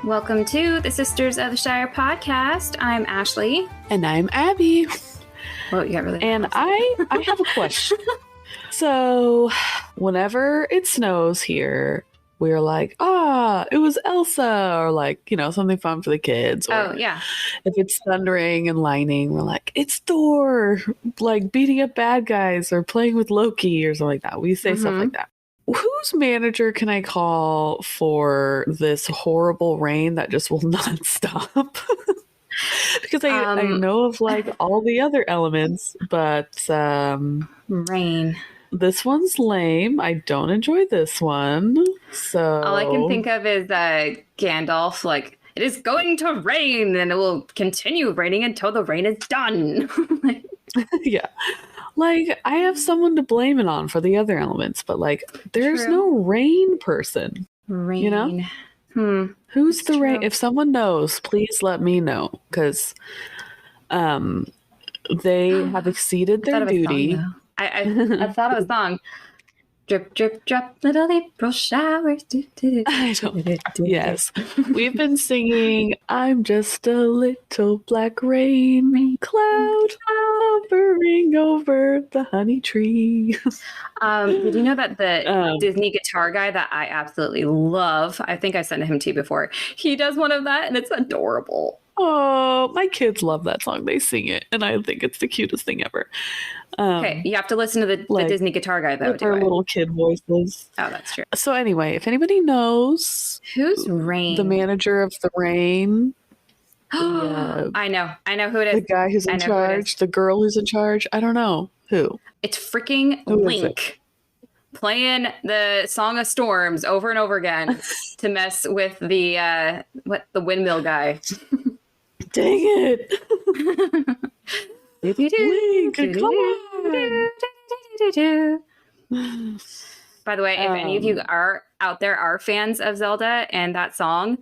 Welcome to the Sisters of the Shire podcast. I'm Ashley. And I'm Abby. Well, you got really. And I have a question. So, whenever it snows here, we're like, it was Elsa, or like, something fun for the kids. Or oh, yeah. If it's thundering and lightning, we're like, it's Thor, like beating up bad guys or playing with Loki or something like that. We say stuff like that. Whose manager can I call for this horrible rain that just will not stop? Because I know of like all the other elements, but rain. This one's lame. I don't enjoy this one. So all I can think of is Gandalf, like, it is going to rain and it will continue raining until the rain is done. Yeah. Like, I have someone to blame it on for the other elements, but like, there's no rain person. Rain. You know? Who's the rain? If someone knows, please let me know, because they have exceeded their duty. I thought of a song. Drip, drip, drop, little April showers. I don't. Yes. We've been singing, I'm just a little black rain cloud hovering over the honey tree. Did you know that the Disney guitar guy that I absolutely love, I think I sent him to you before, he does one of that and it's adorable. Oh, my kids love that song. They sing it, and I think it's the cutest thing ever. Okay, you have to listen to the Disney guitar guy, though. Their little kid voices. Oh, that's true. So anyway, if anybody knows who's Rain, the manager of the rain, I know who it is. The guy who's in charge, the girl who's in charge. I don't know who. It's freaking Link. Playing the Song of Storms over and over again to mess with the windmill guy. Dang it. Link, come on. By the way, if any of you are out there are fans of Zelda and that song,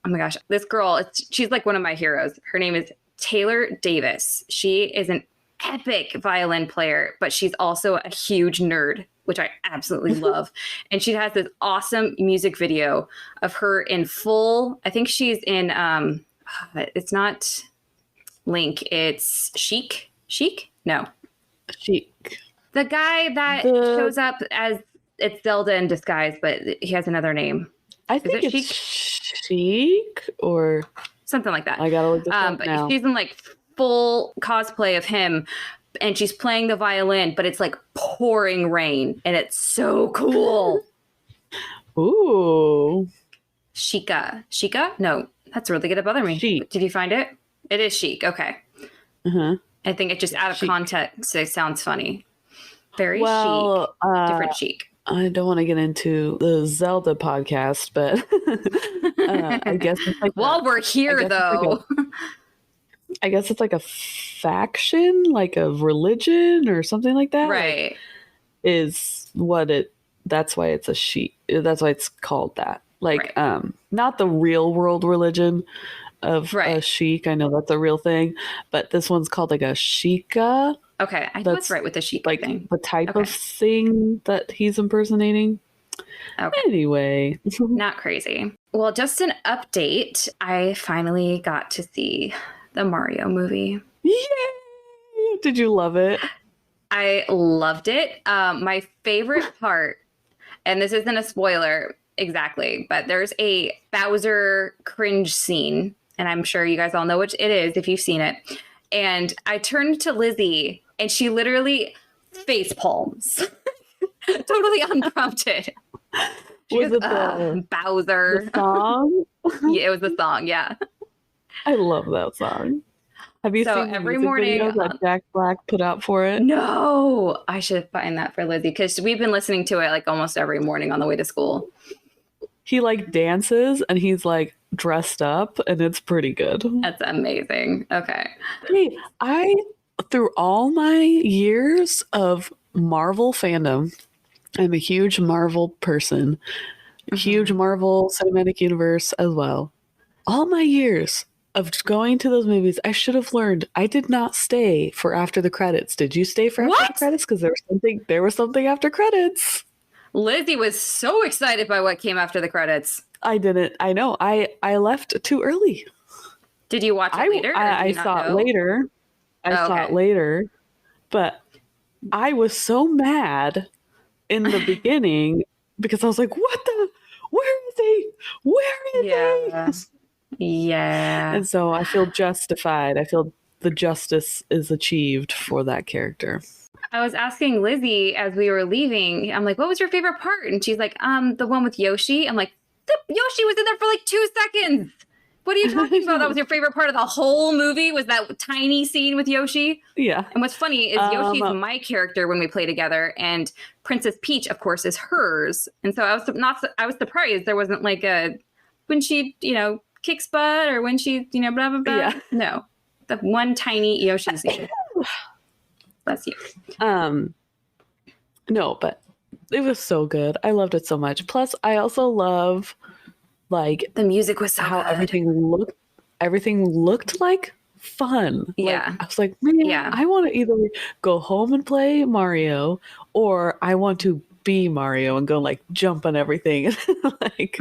oh my gosh, this girl, she's like one of my heroes. Her name is Taylor Davis. She is an epic violin player, but she's also a huge nerd, which I absolutely love. And she has this awesome music video of her in full, I think she's in, it's not Link, it's Sheik? No. Sheik. The guy that shows up as it's Zelda in disguise, but he has another name. I think it's Sheik or something like that. I gotta look this up but now. She's in like full cosplay of him, and she's playing the violin, but it's like pouring rain, and it's so cool. Ooh. Sheikah? No, that's really gonna bother me. Sheik. Did you find it? It is Sheik. Okay. I think it just out of context, it sounds funny. Very chic, different chic. I don't want to get into the Zelda podcast, but I guess it's like while we're here, though. I guess it's like a faction, like a religion or something like that. Right. Is what that's why it's a sheik. That's why it's called that. Like, not the real world religion of a sheik. I know that's a real thing, but this one's called like a Sheikah. Okay, I was right with the sheik thing. The type of thing that he's impersonating. Okay. Anyway. Not crazy. Well, just an update. I finally got to see the Mario movie. Yay! Did you love it? I loved it. My favorite part, and this isn't a spoiler exactly, but there's a Bowser cringe scene, and I'm sure you guys all know which it is if you've seen it. And I turned to Lizzie, and she literally face palms. Totally unprompted. Was it Bowser? The song? Yeah, it was the song, yeah. I love that song. Have you seen every morning videos that Jack Black put out for it? No, I should find that for Lizzie, because we've been listening to it like almost every morning on the way to school. He like dances and he's like dressed up, and it's pretty good. That's amazing. Okay. Hey, through all my years of Marvel fandom, I'm a huge Marvel person, huge Marvel Cinematic Universe as well. All my years of going to those movies, I should have learned. I did not stay for after the credits. Did you stay for after the credits? Because there was something after credits. Lizzie was so excited by what came after the credits. I didn't. I know. I left too early. Did you watch it later? I saw it later. I saw it later, but I was so mad in the beginning because I was like, "What the? Where is he? Where is he?" Yeah. And so I feel justified. I feel the justice is achieved for that character. I was asking Lizzie as we were leaving, I'm like, what was your favorite part? And she's like, the one with Yoshi. I'm like, Yoshi was in there for like 2 seconds. What are you talking about? That was your favorite part of the whole movie, was that tiny scene with Yoshi? Yeah. And what's funny is Yoshi's my character when we play together, and Princess Peach, of course, is hers. And so I was surprised there wasn't like when she, kicks butt or when she, blah, blah, blah. Yeah. No. The one tiny Yoshi scene. Bless you. No, but it was so good. I loved it so much. Plus, I also love like the music was so how good. everything looked like fun. Yeah. Like, I was like, man, I want to either go home and play Mario, or I want to be Mario and go like jump on everything. Like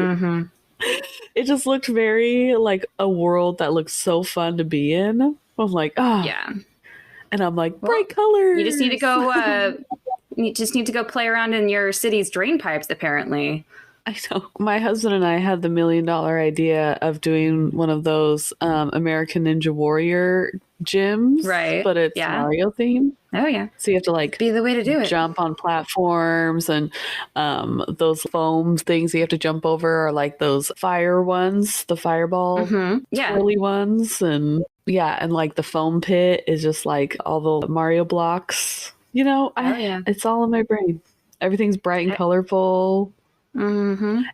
it just looked very like a world that looks so fun to be in. I'm like, oh yeah. And I'm like, bright colors. You just need to go. You just need to go play around in your city's drain pipes. Apparently, I know. My husband and I had the $1 million idea of doing one of those American Ninja Warrior gyms, right? But it's Mario themed. Oh yeah. So you have to like be the way to do it. Jump on platforms and those foam things you have to jump over are like those fire ones, the fireball, twirly ones, and and like the foam pit is just like all the Mario blocks. It's all in my brain. Everything's bright and colorful. And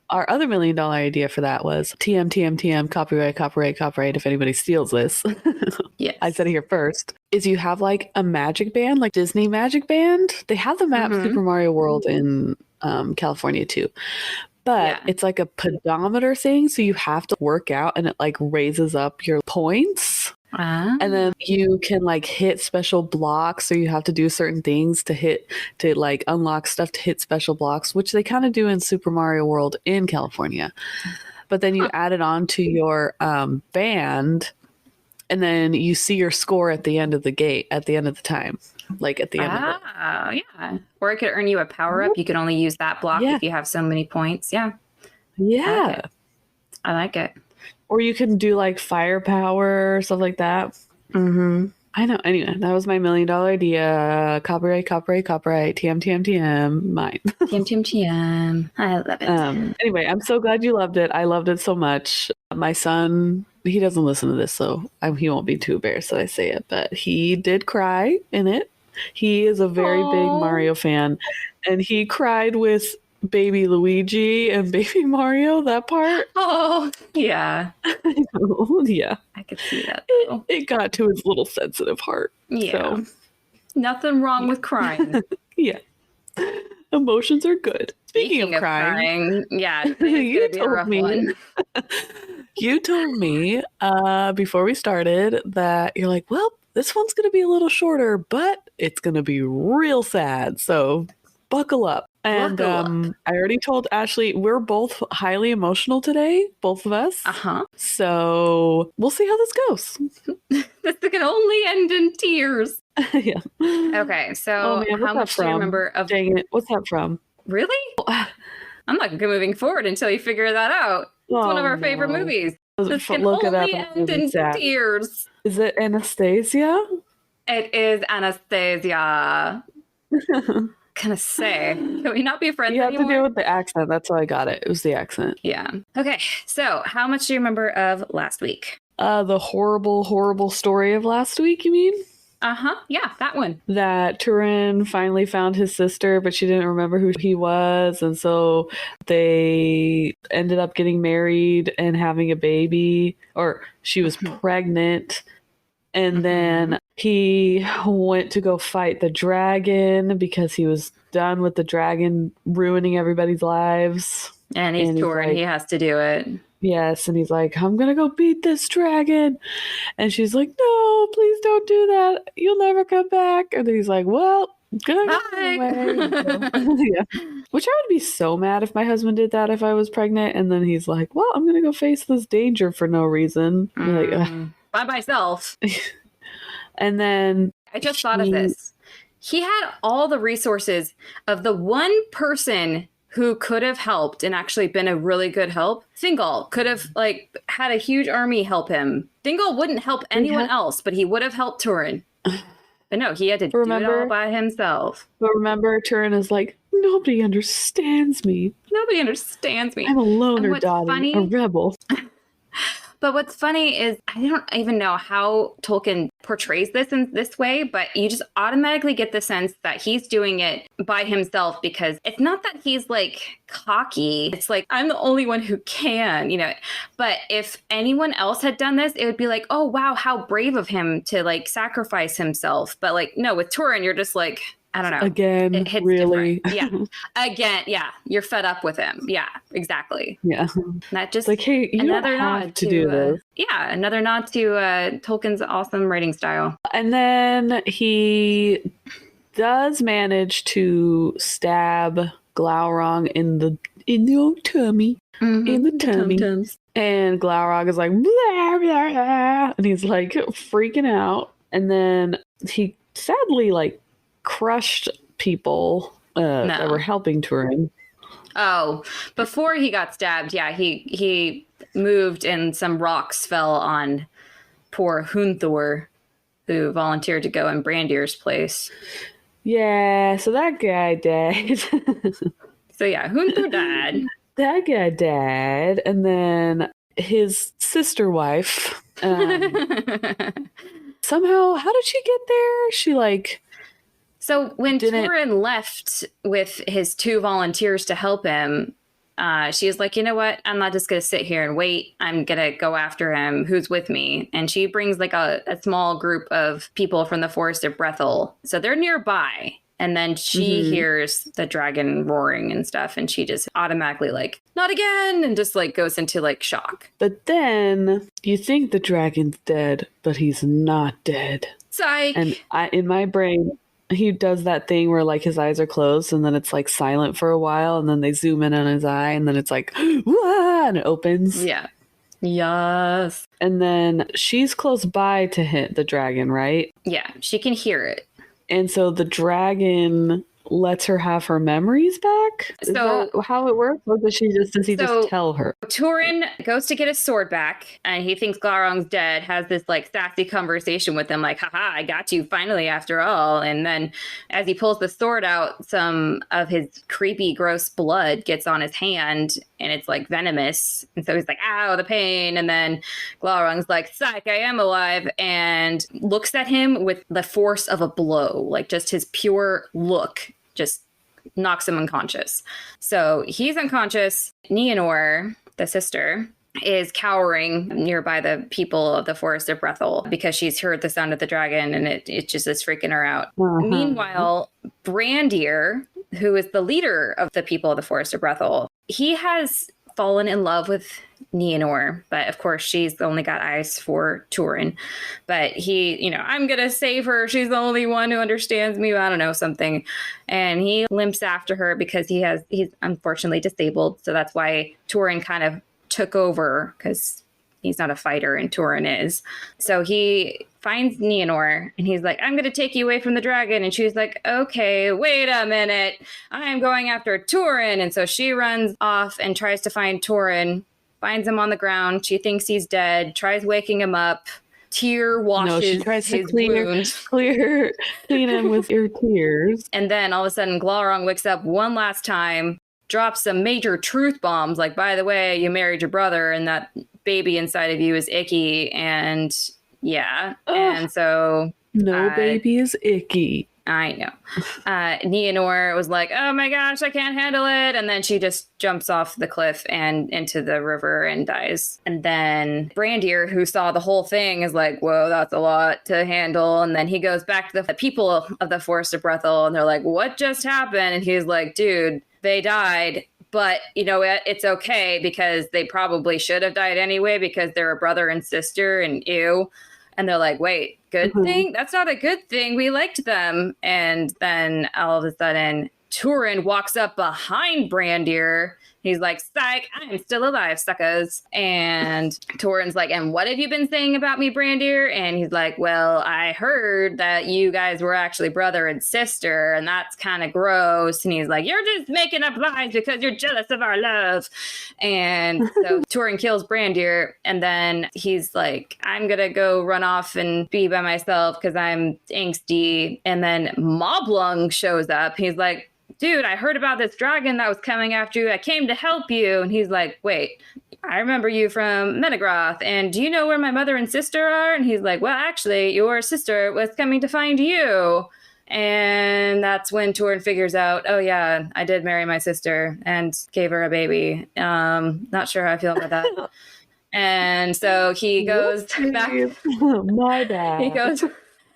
our other $1 million idea for that was TM, copyright. If anybody steals this, yes, I said it here first. Is you have like a magic band, like Disney Magic Band. They have the map Super Mario World in California too. But it's like a pedometer thing, so you have to work out and it like raises up your points. And then you can like hit special blocks, so you have to do certain things to like unlock stuff to hit special blocks, which they kind of do in Super Mario World in California. But then you add it on to your band, and then you see your score at the end of the gate, at the end of the time, like at the end of it. Yeah. Or it could earn you a power up. You can only use that block if you have so many points. Yeah. I like it. Or you can do like firepower, stuff like that. I know. Anyway, that was my $1 million idea. Copyright. TM. Mine. TM. I love it. Anyway, I'm so glad you loved it. I loved it so much. My son, he doesn't listen to this, so he won't be too embarrassed that I say it, but he did cry in it. He is a very big Mario fan, and he cried with Baby Luigi and Baby Mario, that part. Oh, yeah. I know, yeah. I could see that. It got to his little sensitive heart. Yeah. So. Nothing wrong with crying. Yeah. Emotions are good. Speaking of crying. Yeah. You told me. You told me before we started that you're like, well, this one's going to be a little shorter, but it's going to be real sad. So buckle up. And I already told Ashley, we're both highly emotional today, both of us. So we'll see how this goes. This can only end in tears. Yeah. Okay, so how much do you remember of... Dang it, what's that from? Really? I'm not moving forward until you figure that out. It's one of our favorite movies. This can only end in tears. Is it Anastasia? It is Anastasia. Can I say? Can we not be friends anymore? You have to deal with the accent. That's how I got it. It was the accent. Yeah. Okay. So how much do you remember of last week? The horrible story of last week, you mean? Yeah, that one. That Turin finally found his sister, but she didn't remember who he was. And so they ended up getting married and having a baby, or she was pregnant. And then he went to go fight the dragon because he was done with the dragon ruining everybody's lives. And he's Turin. He has to do it. Yes. And he's like, I'm going to go beat this dragon. And she's like, no, please don't do that. You'll never come back. And then he's like, well, Good. Bye. Yeah. Which I would be so mad if my husband did that if I was pregnant, and then he's like, "Well, I'm gonna go face this danger for no reason." Like, by myself. and then I just thought of this. He had all the resources of the one person who could have helped and actually been a really good help. Thingol could have like had a huge army help him. Thingol wouldn't help anyone else, but he would have helped Turin. But no, he had to do it all by himself. But remember, Turin is like, nobody understands me. Nobody understands me. I'm a loner, Dottie, a rebel. But what's funny is I don't even know how Tolkien portrays this in this way, but you just automatically get the sense that he's doing it by himself because it's not that he's like cocky. It's like, I'm the only one who can, you know. But if anyone else had done this, it would be like, oh, wow, how brave of him to like sacrifice himself. But like, no, with Turin, you're just like, I don't know. Again, it hits really? Yeah. Again, yeah. You're fed up with him. Yeah, exactly. Yeah. That just like, hey, you another don't have nod to do this. Yeah, another nod to Tolkien's awesome writing style. And then he does manage to stab Glaurung in the old tummy. Mm-hmm. In the tummy. And Glaurung is like, blah, blah, blah, and he's like freaking out. And then he sadly like crushed people that were helping Turin. Oh, before he got stabbed, yeah, he moved and some rocks fell on poor Hunthor, who volunteered to go in Brandir's place. Yeah, so that guy died. So yeah, Hunthor died. That guy died, and then his sister wife somehow, how did she get there? She like... So when Turin left with his 2 volunteers to help him, she was like, you know what? I'm not just going to sit here and wait. I'm going to go after him. Who's with me? And she brings like a small group of people from the Forest of Brethil. So they're nearby. And then she hears the dragon roaring and stuff. And she just automatically like, not again. And just like goes into like shock. But then you think the dragon's dead, but he's not dead. Psych. And in my brain... he does that thing where like his eyes are closed and then it's like silent for a while and then they zoom in on his eye and then it's like wah, and it opens. Yeah. Yes. And then she's close by to hit the dragon, right? Yeah, she can hear it. And so the dragon lets her have her memories back? Is that how it works? Or does he just tell her? Turin goes to get his sword back and he thinks Glaurung's dead, has this like sassy conversation with him like, haha, I got you finally after all. And then as he pulls the sword out, some of his creepy, gross blood gets on his hand and it's like venomous. And so he's like, ow, the pain. And then Glaurung's like, psych, I am alive, and looks at him with the force of a blow, like just his pure look just knocks him unconscious. So he's unconscious. Nienor, the sister, is cowering nearby the people of the Forest of Brethil because she's heard the sound of the dragon and it just is freaking her out. Meanwhile, Brandir, who is the leader of the people of the Forest of Brethil, he has fallen in love with Nienor, but of course she's only got eyes for Turin. But he, you know, I'm gonna save her. She's the only one who understands me. I don't know, something. And he limps after her because he's unfortunately disabled. So that's why Turin kind of took over, because he's not a fighter and Turin is. So he finds Nienor and he's like, I'm going to take you away from the dragon. And she's like, okay, wait a minute. I'm going after Turin. And so she runs off and tries to find Turin, finds him on the ground. She thinks he's dead, tries waking him up. Tear washes she tries his to wound. Clean him with your tears. And then all of a sudden, Glaurung wakes up one last time, drops some major truth bombs. Like, by the way, you married your brother and that baby inside of you is icky. And yeah. Ugh. And so no baby is icky. I know. Nienor was like, oh my gosh, I can't handle it. And then she just jumps off the cliff and into the river and dies. And then Brandir, who saw the whole thing, is like, whoa, that's a lot to handle. And then he goes back to the people of the Forest of Brethil and they're like, what just happened? And he's like, dude, they died. But you know what? It's okay because they probably should have died anyway because they're a brother and sister and ew. And they're like, wait, good thing? That's not a good thing. We liked them. And then all of a sudden, Turin walks up behind Brandir. He's like, psych, I'm still alive, suckers. And Turin's like, and what have you been saying about me, Brandir? And he's like, well, I heard that you guys were actually brother and sister, and that's kind of gross. And he's like, you're just making up lies because you're jealous of our love. And so Turin kills Brandir, and then he's like, I'm going to go run off and be by myself because I'm angsty. And then Moblung shows up. He's like, dude, I heard about this dragon that was coming after you. I came to help you. And he's like, wait, I remember you from Menegroth. And do you know where my mother and sister are? And he's like, well, actually, your sister was coming to find you. And that's when Turin figures out, oh, yeah, I did marry my sister and gave her a baby. Not sure how I feel about that. And so he goes back. My bad.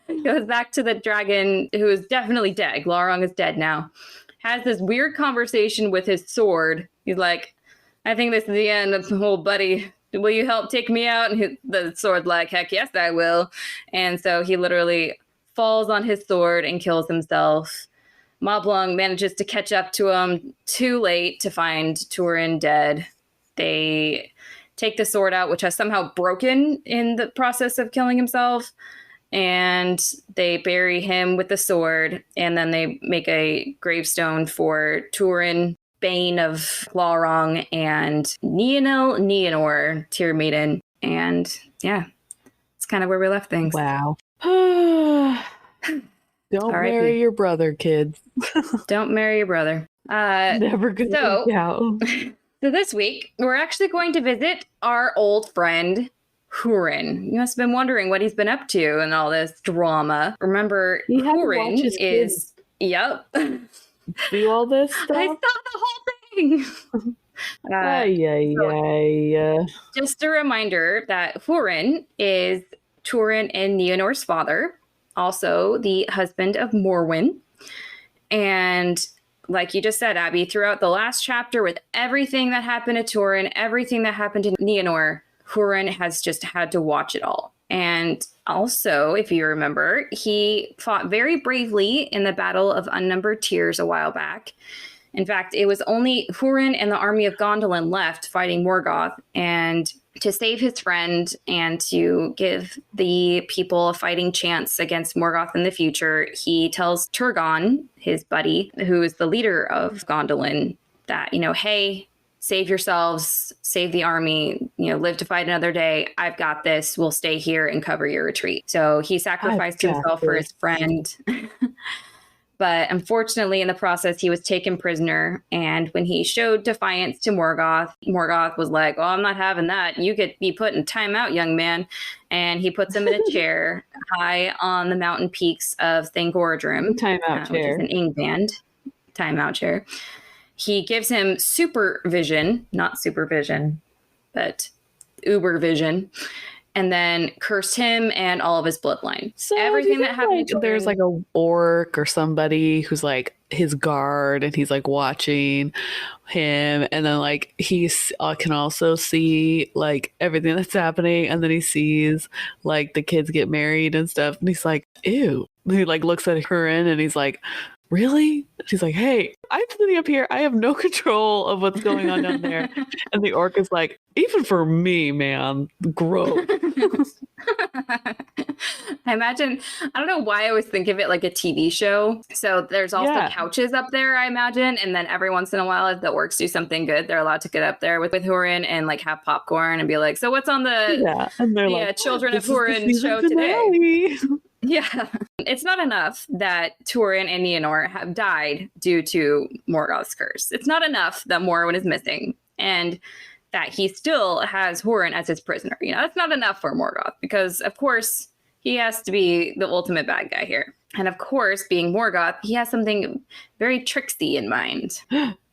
He goes back to the dragon, who is definitely dead. Glaurung is dead now. Has this weird conversation with his sword. He's like, I think this is the end of the old buddy. Will you help take me out? And the sword's like, heck yes, I will. And so he literally falls on his sword and kills himself. Moblung manages to catch up to him too late to find Turin dead. They take the sword out, which has somehow broken in the process of killing himself. And they bury him with the sword, and then they make a gravestone for Turin, Bane of Glaurung, and Nienor, Tear Maiden. And yeah, it's kind of where we left things. Wow. Don't marry your brother, kids. Don't marry your brother. Never gonna work out. So this week, we're actually going to visit our old friend, Hurin. You must have been wondering what he's been up to and all this drama. Remember, Hurin is... Yep. Do all this stuff? I saw the whole thing! Just a reminder that Hurin is Turin and Nienor's father, also the husband of Morwen. And like you just said, Abby, throughout the last chapter, with everything that happened to Turin, everything that happened to Nienor, Hurin has just had to watch it all. And also, if you remember, he fought very bravely in the Battle of Unnumbered Tears a while back. In fact, it was only Hurin and the army of Gondolin left fighting Morgoth. And to save his friend and to give the people a fighting chance against Morgoth in the future, he tells Turgon, his buddy, who is the leader of Gondolin, that, hey, save yourselves, save the army, live to fight another day. I've got this. We'll stay here and cover your retreat. So he sacrificed himself for his friend. But unfortunately, in the process, he was taken prisoner. And when he showed defiance to Morgoth, Morgoth was like, oh, I'm not having that. You could be put in timeout, young man. And he puts him in a chair high on the mountain peaks of Thangordrim, which is an Ingband timeout chair. He gives him supervision, not supervision, but uber vision, and then cursed him and all of his bloodline. So everything that happened to there's like a orc or somebody who's like his guard, and he's like watching him, and then like he can also see like everything that's happening, and then he sees like the kids get married and stuff, and he's like, ew. And he like looks at Hurin and he's like, really? She's like, hey, I'm sitting up here. I have no control of what's going on down there. And the orc is like, even for me, man, gross. I imagine, I don't know why I always think of it like a TV show. So there's also couches up there, I imagine. And then every once in a while, if the orcs do something good, they're allowed to get up there with Hurin and like have popcorn and be like, so what's on the Children of Hurin show today? Yeah. It's not enough that Turin and Nienor have died due to Morgoth's curse. It's not enough that Morwen is missing and that he still has Hurin as his prisoner. That's not enough for Morgoth because, of course, he has to be the ultimate bad guy here. And of course, being Morgoth, he has something very tricksy in mind.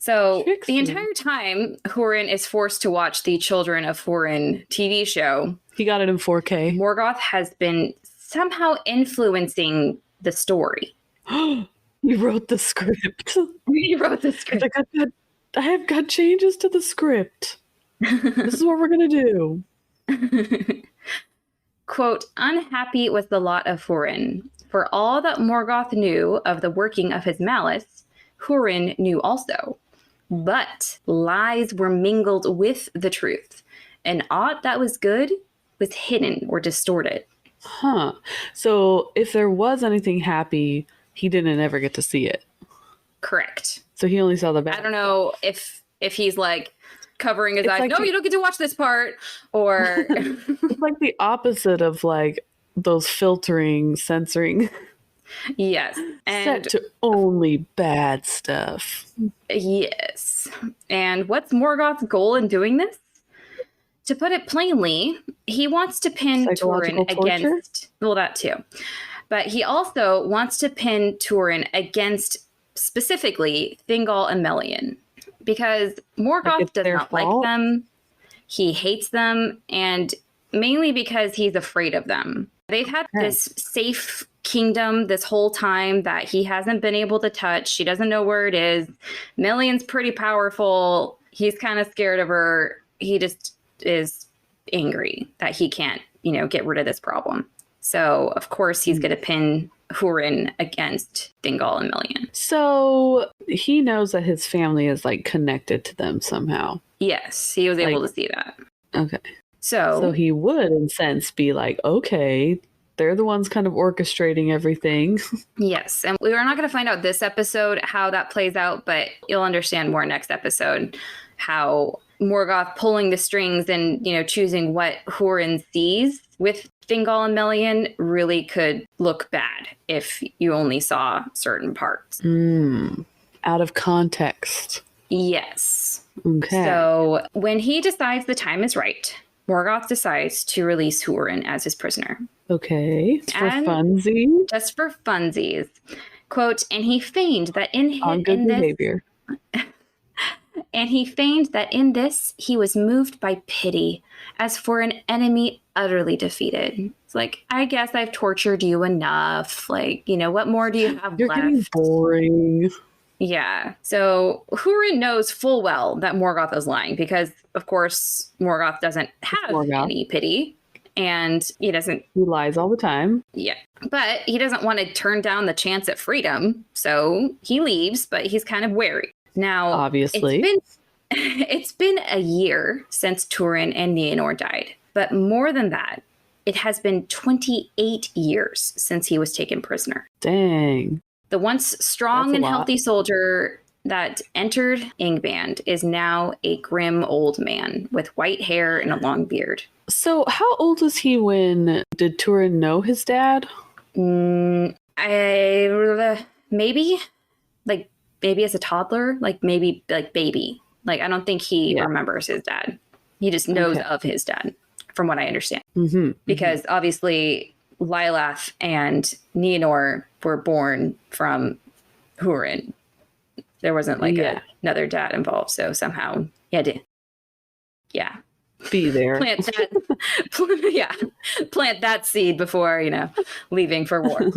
So the entire time, Hurin is forced to watch the Children of Hurin TV show. He got it in 4K. Morgoth has been somehow influencing the story. You wrote the script. You wrote the script. I have got changes to the script. This is what we're going to do. quote, unhappy was the lot of Hurin. For all that Morgoth knew of the working of his malice, Hurin knew also. But lies were mingled with the truth, and aught that was good was hidden or distorted. Huh. So if there was anything happy, he didn't ever get to see it. Correct. So he only saw the bad. I don't know if he's like covering his eyes. like No, you don't get to watch this part. Or It's like the opposite of like those filtering, censoring. yes. Set to only bad stuff. Yes. And what's Morgoth's goal in doing this? To put it plainly, he wants to pin Turin against, well, that too. But he also wants to pin Turin against specifically Thingol and Melian. Because Morgoth does not like them. He hates them. And mainly because he's afraid of them. They've had this safe kingdom this whole time that he hasn't been able to touch. He doesn't know where it is. Melian's pretty powerful. He's kind of scared of her. He just is angry that he can't, get rid of this problem. So, of course, he's going to pin Hurin against Thingol and Melian. So he knows that his family is like connected to them somehow. Yes, he was able to see that. Okay. So he would, in a sense, be like, okay, they're the ones kind of orchestrating everything. Yes. And we are not going to find out this episode how that plays out, but you'll understand more next episode how Morgoth pulling the strings and, choosing what Hurin sees with Thingol and Melian really could look bad if you only saw certain parts. Out of context. Yes. Okay. So when he decides the time is right, Morgoth decides to release Hurin as his prisoner. Okay. For funsies? Just for funsies. Quote, and he feigned that on good behavior. And he feigned that in this he was moved by pity, as for an enemy utterly defeated. It's like, I guess I've tortured you enough. Like, what more do you have You're left? Getting boring. Yeah. So Hurin knows full well that Morgoth is lying because, of course, Morgoth doesn't have any pity. And he lies all the time. Yeah. But he doesn't want to turn down the chance at freedom. So he leaves, but he's kind of wary. Now, obviously, it's been a year since Turin and Nienor died. But more than that, it has been 28 years since he was taken prisoner. Dang. The once strong and healthy soldier that entered Angband is now a grim old man with white hair and a long beard. So how old was he when did Turin know his dad? Maybe as a toddler, maybe baby. I don't think he remembers his dad. He just knows of his dad, from what I understand. Because obviously Lilath and Nienor were born from Hurin. There wasn't another dad involved, so somehow he had to, be there. Plant that seed before, leaving for war.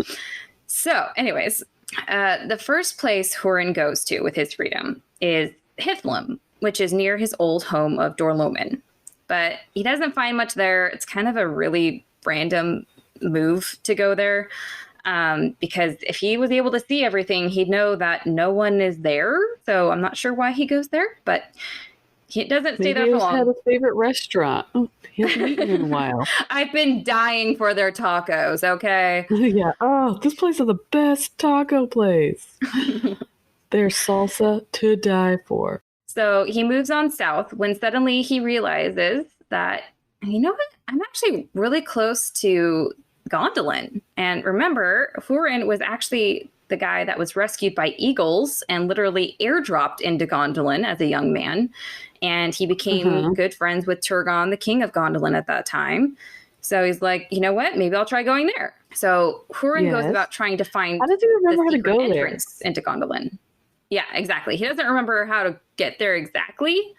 So, anyways, the first place Hurin goes to with his freedom is Hithlum, which is near his old home of Dorloman. But he doesn't find much there. It's kind of a really random move to go there. Because if he was able to see everything, he'd know that no one is there. So I'm not sure why he goes there, but he doesn't stay there for long. Maybe he had a favorite restaurant. He hasn't eaten in a while. I've been dying for their tacos, okay? Yeah. Oh, this place is the best taco place. There's salsa to die for. So he moves on south when suddenly he realizes that, you know what? I'm actually really close to Gondolin. And remember, Hurin was actually the guy that was rescued by eagles and literally airdropped into Gondolin as a young man. And he became good friends with Turgon, the king of Gondolin at that time. So he's like, you know what? Maybe I'll try going there. So Hurin goes about trying to find the secret entrance into Gondolin. Yeah, exactly. He doesn't remember how to get there exactly.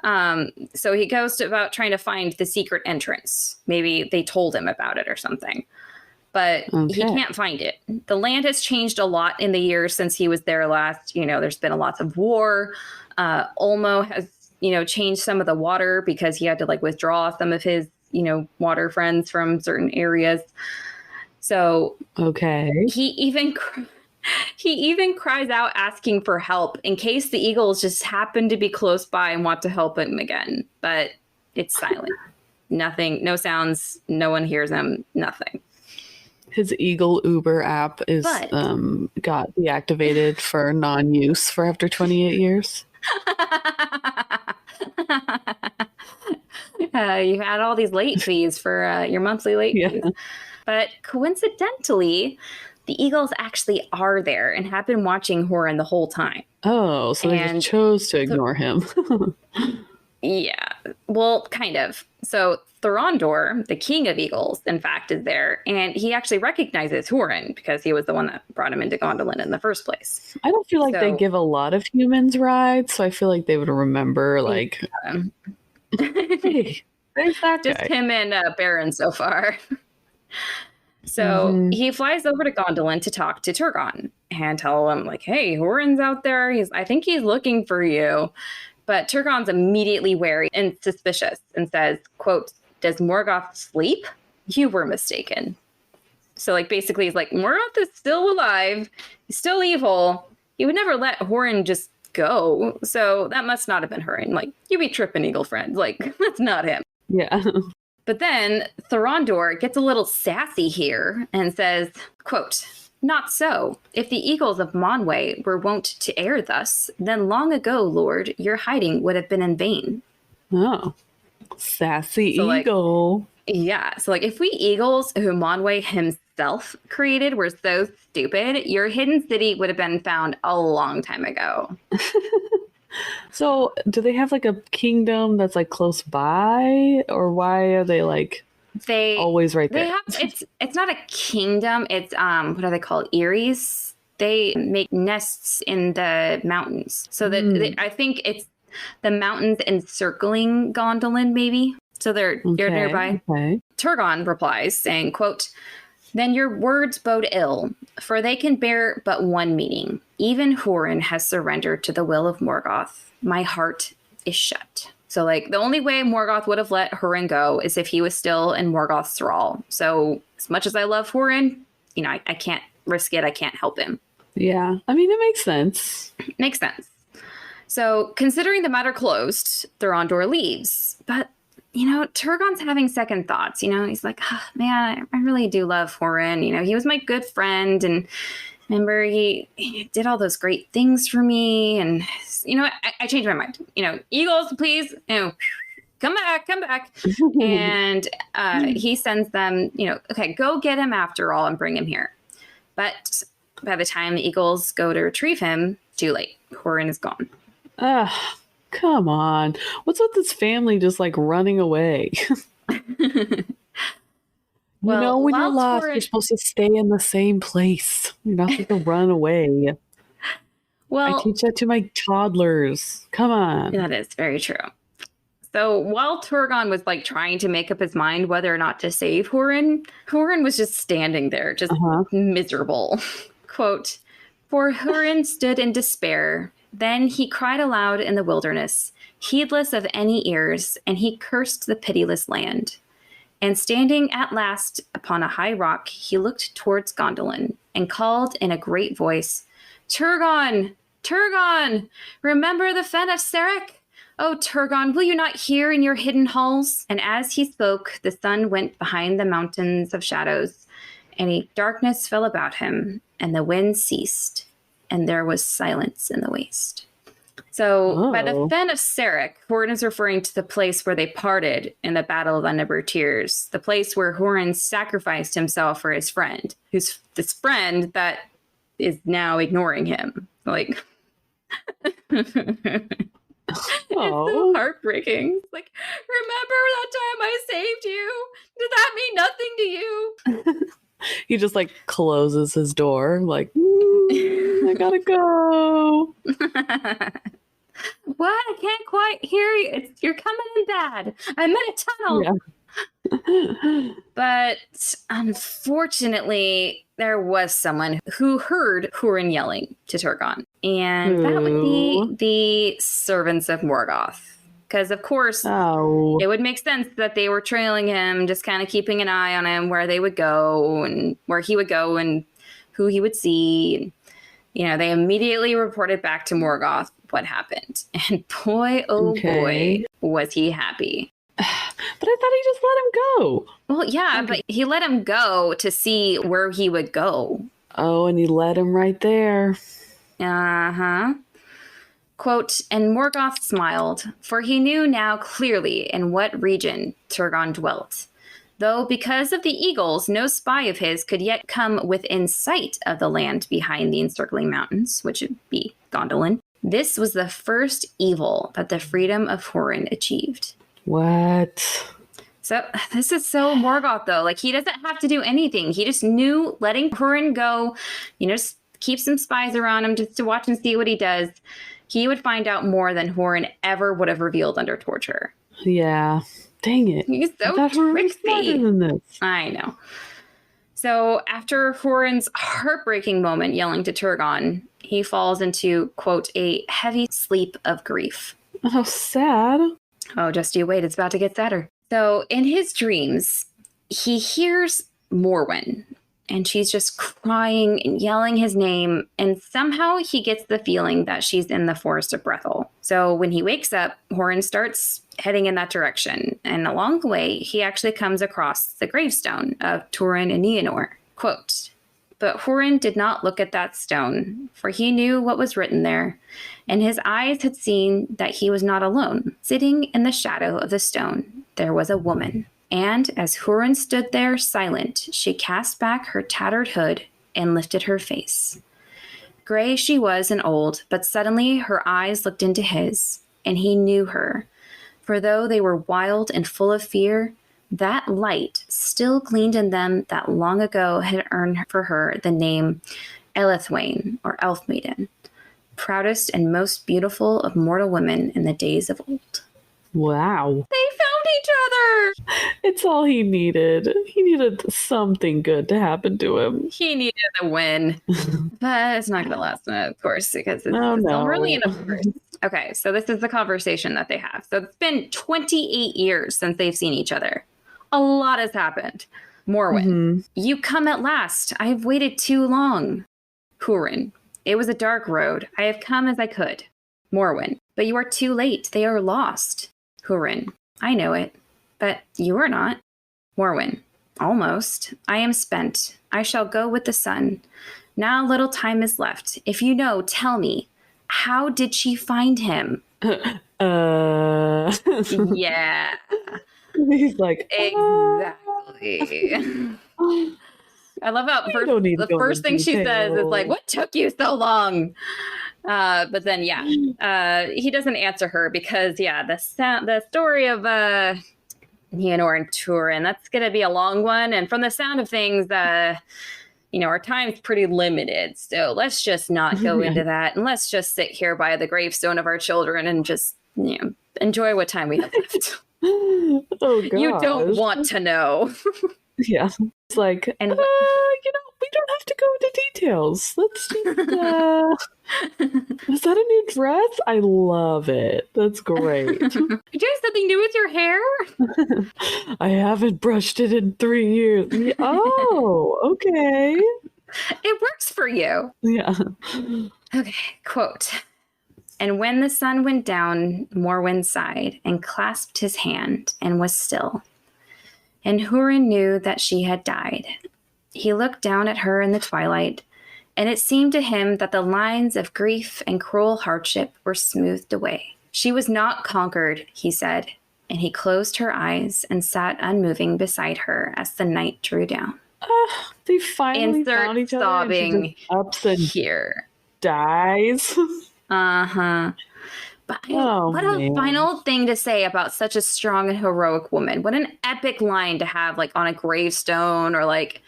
So he goes about trying to find the secret entrance. Maybe they told him about it or something. But he can't find it. The land has changed a lot in the years since he was there last. There's been lots of war. Olmo has, changed some of the water because he had to withdraw some of his water friends from certain areas. So okay. he even cries out asking for help in case the eagles just happen to be close by and want to help him again. But it's silent. Nothing, no sounds, no one hears him, nothing. His Eagle Uber app is got deactivated for non-use for after 28 years. You had all these late fees for your monthly late fees. But coincidentally, the eagles actually are there and have been watching Hurin the whole time. Oh, so they just chose to ignore him. Yeah, well, kind of. So Thorondor, the king of eagles, in fact, is there, and he actually recognizes Hurin because he was the one that brought him into Gondolin in the first place. I don't feel like they give a lot of humans rides, so I feel like they would remember, like, hey, there's that just guy. Him and Baron so far. So he flies over to Gondolin to talk to Turgon and tell him, like, hey, Hurin's out there. I think he's looking for you. But Turgon's immediately wary and suspicious and says, quote, does Morgoth sleep? You were mistaken. So, like, basically he's like, Morgoth is still alive. He's still evil. He would never let Hurin just go. So that must not have been Hurin. Like, you be tripping, eagle friend. Like, that's not him. Yeah. But then Thorondor gets a little sassy here and says, quote, not so. If the eagles of Monway were wont to err thus, then long ago, Lord, your hiding would have been in vain. Oh, sassy so, eagle. Yeah. So, like, if we eagles who Monway himself created were so stupid, your hidden city would have been found a long time ago. So, do they have, like, a kingdom that's, like, close by? Or why are they, like... They always right there. It's not a kingdom. It's what are they called? Eyries. They make nests in the mountains. So that I think it's the mountains encircling Gondolin, maybe. So they're nearby. Okay. Turgon replies, saying, quote, then your words bode ill, for they can bear but one meaning. Even Hurin has surrendered to the will of Morgoth. My heart is shut. So, like, the only way Morgoth would have let Hurin go is if he was still in Morgoth's thrall. So, as much as I love Hurin, I can't risk it. I can't help him. Yeah. I mean, it makes sense. Makes sense. So, considering the matter closed, Thorondor leaves. But, Turgon's having second thoughts. He's like, man, I really do love Hurin. He was my good friend. And remember, he did all those great things for me. And, I changed my mind. Eagles, please, come back. And he sends them, okay, go get him after all and bring him here. But by the time the eagles go to retrieve him, too late. Hurin is gone. Come on. What's with this family just, like, running away? Well, when you're lost, you're supposed to stay in the same place. You're not supposed to run away. Well, I teach that to my toddlers. Come on. That is very true. So while Turgon was, like, trying to make up his mind whether or not to save Hurin was just standing there, just miserable. Quote, for Hurin stood in despair. Then he cried aloud in the wilderness, heedless of any ears, and he cursed the pitiless land. And standing at last upon a high rock, he looked towards Gondolin and called in a great voice, Turgon! Turgon! Remember the fen of Serek? Oh, Turgon, will you not hear in your hidden halls? And as he spoke, the sun went behind the mountains of shadows, and a darkness fell about him, and the wind ceased, and there was silence in the waste. So by the fen of Serek, Hurin is referring to the place where they parted in the Battle of Unnumbered Tears, the place where Hurin sacrificed himself for his friend, who's this friend that is now ignoring him. Like, it's so heartbreaking. Like, remember that time I saved you? Did that mean nothing to you? He just, like, closes his door, like, I gotta go. What? I can't quite hear you. You're coming in bad. I'm in a tunnel. Yeah. But unfortunately, there was someone who heard Hurin yelling to Turgon. And that would be the servants of Morgoth. Because, of course, Oh. it would make sense that they were trailing him, just kind of keeping an eye on him, where they would go and where he would go and who he would see. You know, they immediately reported back to Morgoth what happened. And boy, oh boy, was he happy. But I thought he just let him go. Well, yeah, but he let him go to see where he would go. Oh, and he let him right there. Uh-huh. Quote, and Morgoth smiled, for he knew now clearly in what region Turgon dwelt. Though because of the eagles, no spy of his could yet come within sight of the land behind the encircling mountains, which would be Gondolin. This was the first evil that the freedom of Hurin achieved. What? So this is so Morgoth, though. Like, he doesn't have to do anything. He just knew letting Hurin go, just keep some spies around him just to watch and see what he does. He would find out more than Hurin ever would have revealed under torture. Yeah. Dang it. He's so tricksy. Than this. I know. So after Hurin's heartbreaking moment yelling to Turgon, he falls into, quote, a heavy sleep of grief. Oh, sad. Oh, just you wait. It's about to get sadder. So in his dreams, he hears Morwen, and she's just crying and yelling his name. And somehow he gets the feeling that she's in the Forest of Brethil. So when he wakes up, Hurin starts heading in that direction. And along the way, he actually comes across the gravestone of Turin and Nienor. Quote, but Hurin did not look at that stone, for he knew what was written there, and his eyes had seen that he was not alone. Sitting in the shadow of the stone, there was a woman. And as Hurin stood there silent, she cast back her tattered hood and lifted her face. Gray she was and old, but suddenly her eyes looked into his, and he knew her. For though they were wild and full of fear, that light still gleamed in them that long ago had earned for her the name Elithwain, or Elf Maiden, proudest and most beautiful of mortal women in the days of old. Wow. They found each other! It's all he needed. He needed something good to happen to him. He needed a win. But it's not going to last, of course, because it's still early in the first. Okay, so this is the conversation that they have. So it's been 28 years since they've seen each other. A lot has happened. Morwen, you come at last. I have waited too long. Hurin, it was a dark road. I have come as I could. Morwen, but you are too late. They are lost. Hurin, I know it, but you are not. Morwen, almost. I am spent. I shall go with the sun. Now little time is left. If you know, tell me. How did she find him? Yeah. He's like, exactly. I love how the first thing she says is like, what took you so long? But then, he doesn't answer her because, the story of Nienor and Turin, that's going to be a long one. And from the sound of things, our time's pretty limited. So let's just not go into that. And let's just sit here by the gravestone of our children and just, enjoy what time we have left. Oh, gosh. You don't want to know. Yeah. It's like, we don't have to go into details. Let's just, is that a new dress? I love it. That's great. Did you have something new with your hair? I haven't brushed it in 3 years. Oh, okay. It works for you. Yeah. Okay, quote. And when the sun went down, Morwen sighed and clasped his hand and was still. And Hurin knew that she had died. He looked down at her in the twilight, and it seemed to him that the lines of grief and cruel hardship were smoothed away. She was not conquered, he said, and he closed her eyes and sat unmoving beside her as the night drew down. They finally found each other. Sobbing and she just ups and here. Dies. Uh-huh. But what a final thing to say about such a strong and heroic woman. What an epic line to have, like, on a gravestone or, like,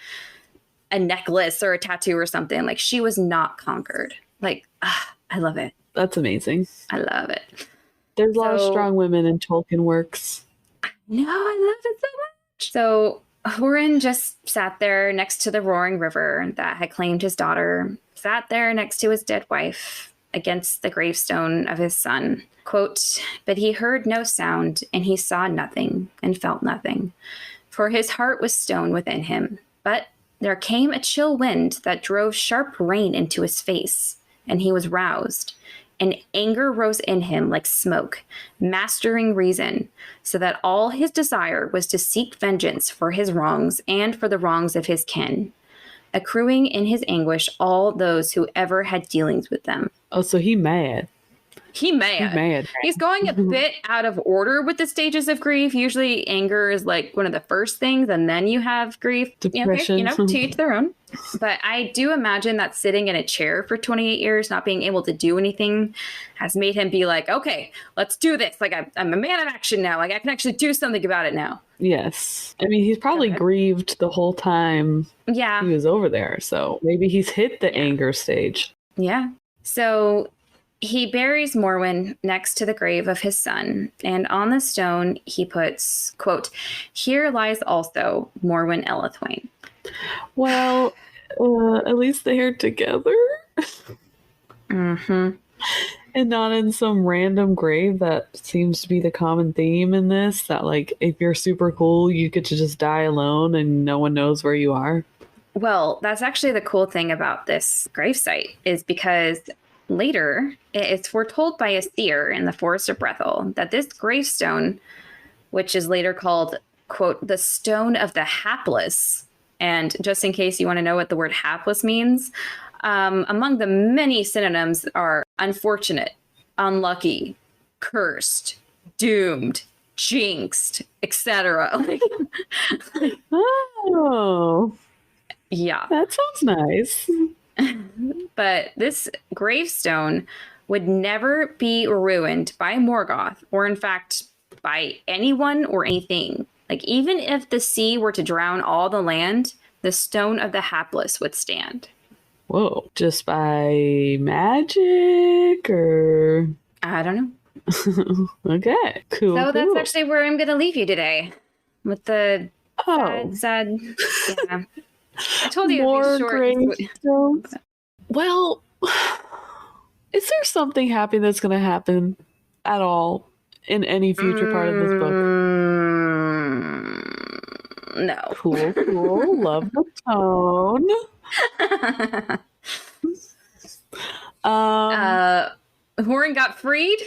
a necklace or a tattoo or something. Like, she was not conquered. Like, I love it. That's amazing. I love it. There's a lot of strong women in Tolkien works. No, I love it so much. So Hurin just sat there next to the roaring river that had claimed his daughter, sat there next to his dead wife, against the gravestone of his son. Quote, "But he heard no sound, and he saw nothing, and felt nothing, for his heart was stone within him. But there came a chill wind that drove sharp rain into his face, and he was roused, and anger rose in him like smoke, mastering reason, so that all his desire was to seek vengeance for his wrongs and for the wrongs of his kin, accruing in his anguish all those who ever had dealings with them." Oh, so he mad. He mad. He's going a bit out of order with the stages of grief. Usually anger is like one of the first things, and then you have grief. Depression. Okay, to each their own. But I do imagine that sitting in a chair for 28 years, not being able to do anything, has made him be like, okay, let's do this. Like, I'm a man of action now. Like, I can actually do something about it now. Yes. I mean, he's probably grieved the whole time he was over there. So maybe he's hit the anger stage. Yeah. So he buries Morwen next to the grave of his son, and on the stone he puts, quote, "Here lies also Morwen Elethwain." Well, at least they're together. Mm-hmm. And not in some random grave. That seems to be the common theme in this, that like if you're super cool, you get to just die alone and no one knows where you are. Well, that's actually the cool thing about this gravesite, is because later it's foretold by a seer in the Forest of Brethel that this gravestone, which is later called, quote, "the stone of the hapless," and just in case you want to know what the word hapless means, among the many synonyms are unfortunate, unlucky, cursed, doomed, jinxed, etc. Oh, yeah, that sounds nice. But this gravestone would never be ruined by Morgoth, or in fact by anyone or anything. Like, even if the sea were to drown all the land, the stone of the hapless would stand. Whoa, just by magic, or I don't know. Okay, cool. So that's actually where I'm going to leave you today, with the sad. Yeah. I told you more it'd be short. gravestones. Well, is there something happy that's going to happen at all in any future part of this book? No. Cool. Love the tone. Hurin got freed.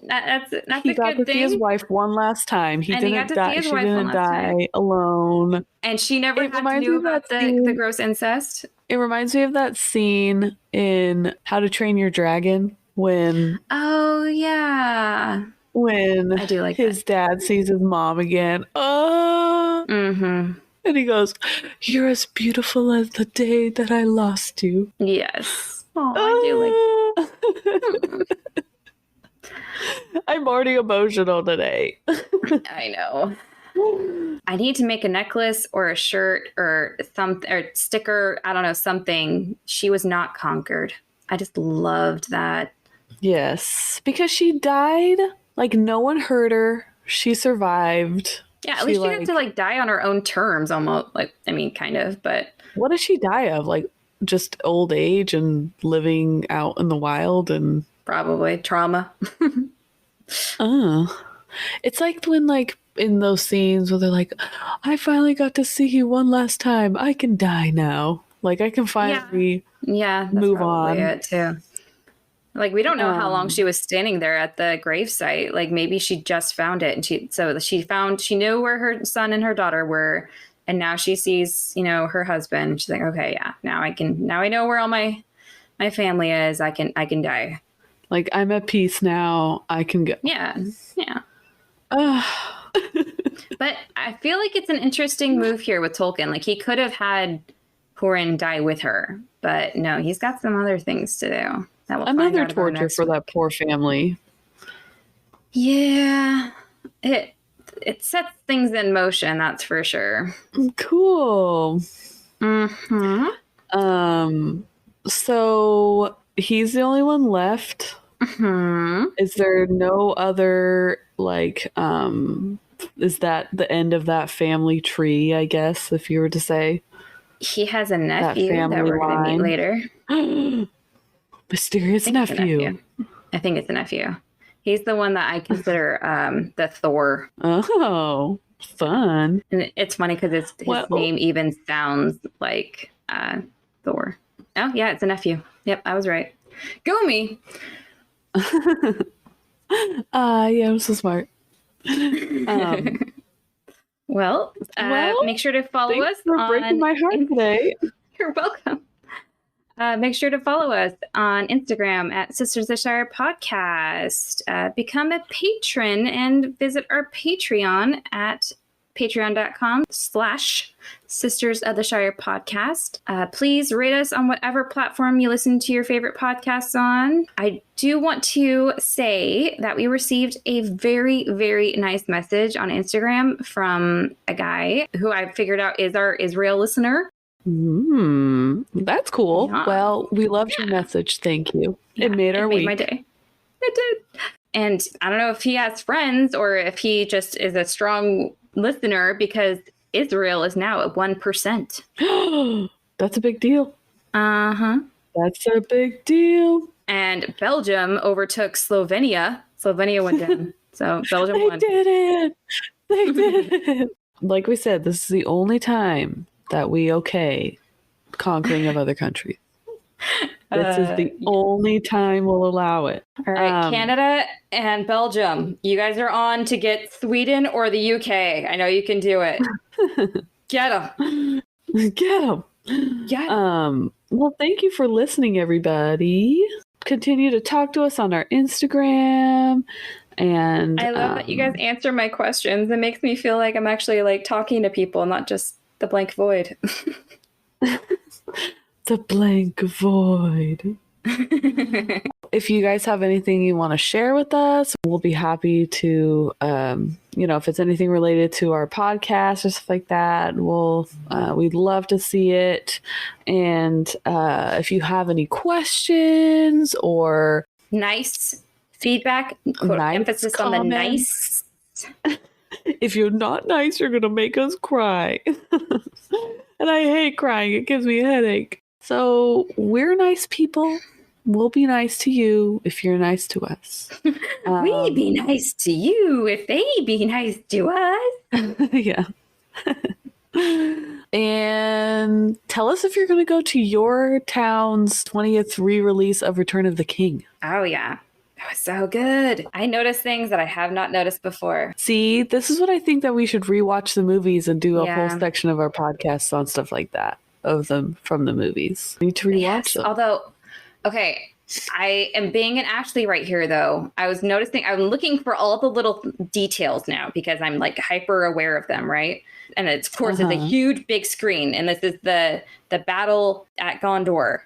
That's a good thing. He got to see his wife one last time. He didn't die. She didn't die alone. And she never had to know about the gross incest. It reminds me of that scene in How to Train Your Dragon when... Oh, yeah. When I do like his dad sees his mom again. Oh! Mm-hmm. And he goes, "You're as beautiful as the day that I lost you." Yes. Oh, I do like that. I'm already emotional today. I know. I need to make a necklace or a shirt or something, or sticker. I don't know, something. She was not conquered. I just loved that. Yes, because she died. Like, no one hurt her. She survived. Yeah, at least she got to like die on her own terms, almost. Like, I mean, kind of, but what did she die of? Like, just old age and living out in the wild, and probably trauma. It's like when, like, in those scenes where they're like, "I finally got to see you one last time. I can die now. Like, I can finally move on." It too. Like, we don't know how long she was standing there at the gravesite. Like, maybe she just found it, and she knew where her son and her daughter were, and now she sees, her husband. She's like, okay, yeah, now I know where all my family is. I can die. Like, I'm at peace now. I can go. Yeah. But I feel like it's an interesting move here with Tolkien. Like, he could have had Hurin die with her, but no, he's got some other things to do. Another torture for that poor family. Yeah, it sets things in motion, that's for sure. Cool. Mm-hmm. So he's the only one left. Mm-hmm. Is there no other, like, is that the end of that family tree, I guess, if you were to say? He has a nephew that we're going to meet later. Mysterious nephew. I think it's a nephew. He's the one that I consider the Thor. Oh, fun. And it's funny because his name even sounds like Thor. Oh, yeah, it's a nephew. Yep, I was right. Go me. Yeah, I'm so smart. Well, make sure to follow us. For breaking my heart today. You're welcome. Make sure to follow us on Instagram at Sisters of the Shire Podcast. Become a patron and visit our Patreon at patreon.com/Sisters of the Shire Podcast. Please rate us on whatever platform you listen to your favorite podcasts on. I do want to say that we received a very, very nice message on Instagram from a guy who I figured out is our Israel listener. That's cool. Yeah. Well, we loved your message. Thank you. Yeah, it made week. My day. It did. And I don't know if he has friends or if he just is a strong listener, because Israel is now at 1%. That's a big deal. Uh-huh. That's a big deal. And Belgium overtook Slovenia. Slovenia went down. So Belgium won. They did it. Like we said, this is the only time that we conquering of other countries. This is the only time we'll allow it. All right, Canada and Belgium, you guys are on to get Sweden or the UK. I know you can do it. Get them. Get them. Well, thank you for listening, everybody. Continue to talk to us on our Instagram. And I love that you guys answer my questions. It makes me feel like I'm actually like talking to people, not just the blank void. The blank void. If you guys have anything you want to share with us, we'll be happy to, if it's anything related to our podcast or stuff like that, we'd love to see it. And if you have any questions or nice feedback, emphasis comments. On the nice. If you're not nice, you're going to make us cry. And I hate crying. It gives me a headache. So we're nice people. We'll be nice to you if you're nice to us. We be nice to you if they be nice to us. Yeah. And tell us if you're going to go to your town's 20th re-release of Return of the King. Oh, yeah. That was so good. I noticed things that I have not noticed before. See, this is what I think that we should rewatch the movies and do a whole section of our podcasts on stuff like that, of them from the movies. We need to rewatch them. Although, okay, I am being an Ashley right here, though. I was noticing, I'm looking for all the little details now because I'm like hyper aware of them, right? And it's, of course, it's a huge big screen. And this is the battle at Gondor.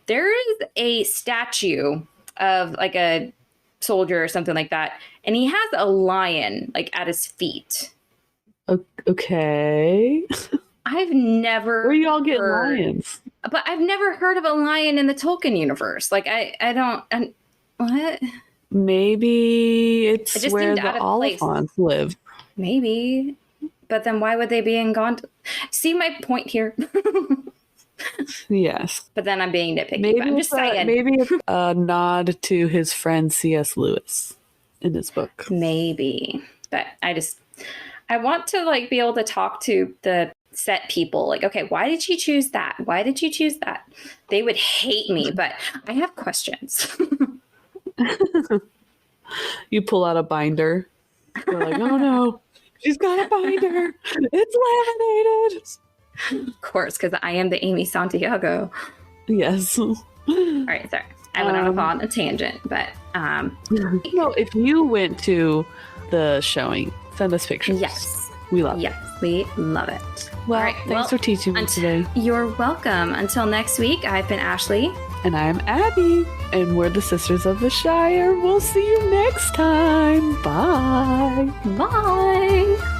There is a statue of like a soldier or something like that, and he has a lion like at his feet. Okay. I've never where you all get lions, but I've never heard of a lion in the Tolkien universe. Like I don't what? Maybe it's where the Oliphants live. Maybe, but then why would they be in Gondor? See my point here? Yes. But then I'm being nitpicky. Maybe I'm just saying. Maybe it's a nod to his friend C.S. Lewis in his book. Maybe. But I want to like be able to talk to the set people. Like, okay, why did you choose that? Why did you choose that? They would hate me, but I have questions. You pull out a binder. You're like, oh no, she's got a binder. It's laminated. Of course, because I am the Amy Santiago. Yes. All right, sorry. I went on a tangent, but if you went to the showing, send us pictures. Yes. We love it. Yes, we love it. Well, all right, thanks for teaching me today. You're welcome. Until next week, I've been Ashley. And I'm Abby. And we're the Sisters of the Shire. We'll see you next time. Bye. Bye.